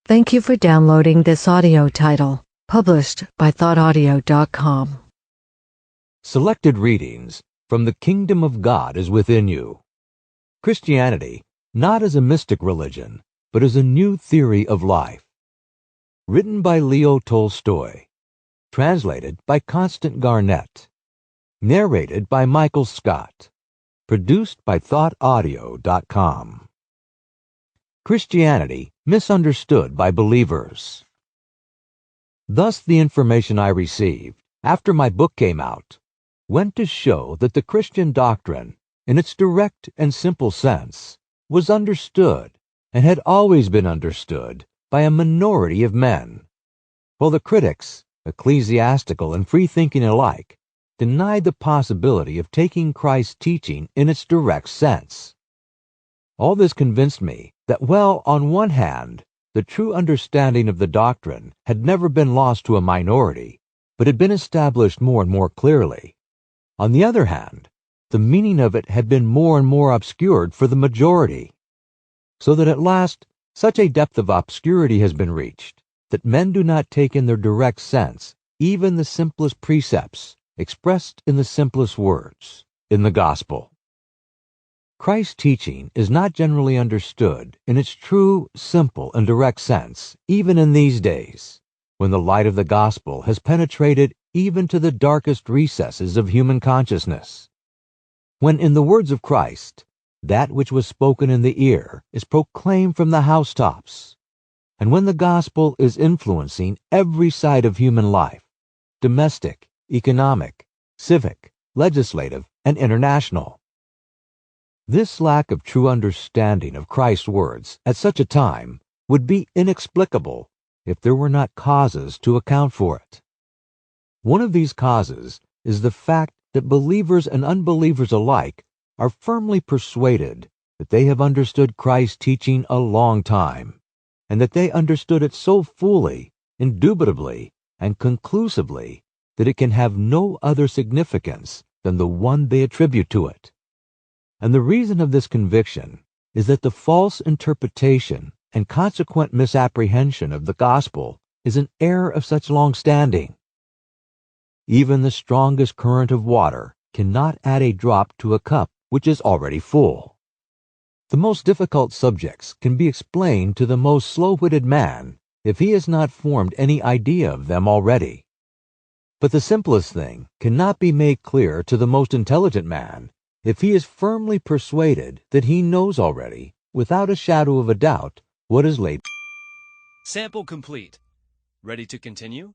Thank you for downloading this audio title, published by thoughtaudio.com. Selected readings from The Kingdom of God is Within You. Christianity, not as a mystic religion, but as a new theory of life. Written by Leo Tolstoy. Translated by Constant Garnett. Narrated by Michael Scott. Produced by thoughtaudio.com. Christianity misunderstood by believers. Thus the information I received after my book came out went to show that the Christian doctrine, in its direct and simple sense, was understood and had always been understood by a minority of men, while the critics, ecclesiastical and free-thinking alike, denied the possibility of taking Christ's teaching in its direct sense. All this convinced me that, while on one hand, the true understanding of the doctrine had never been lost to a minority, but had been established more and more clearly, on the other hand, the meaning of it had been more and more obscured for the majority, so that at last such a depth of obscurity has been reached that men do not take in their direct sense even the simplest precepts expressed in the simplest words in the gospel. Christ's teaching is not generally understood in its true, simple, and direct sense, even in these days, when the light of the gospel has penetrated even to the darkest recesses of human consciousness. When, in the words of Christ, that which was spoken in the ear is proclaimed from the housetops, and when the gospel is influencing every side of human life, domestic, economic, civic, legislative, and international. This lack of true understanding of Christ's words at such a time would be inexplicable if there were not causes to account for it. One of these causes is the fact that believers and unbelievers alike are firmly persuaded that they have understood Christ's teaching a long time, and that they understood it so fully, indubitably, and conclusively that it can have no other significance than the one they attribute to it. And the reason of this conviction is that the false interpretation and consequent misapprehension of the gospel is an error of such long standing. Even the strongest current of water cannot add a drop to a cup which is already full. The most difficult subjects can be explained to the most slow-witted man if he has not formed any idea of them already. But the simplest thing cannot be made clear to the most intelligent man if he is firmly persuaded that he knows already, without a shadow of a doubt, what is laid. Sample complete. Ready to continue?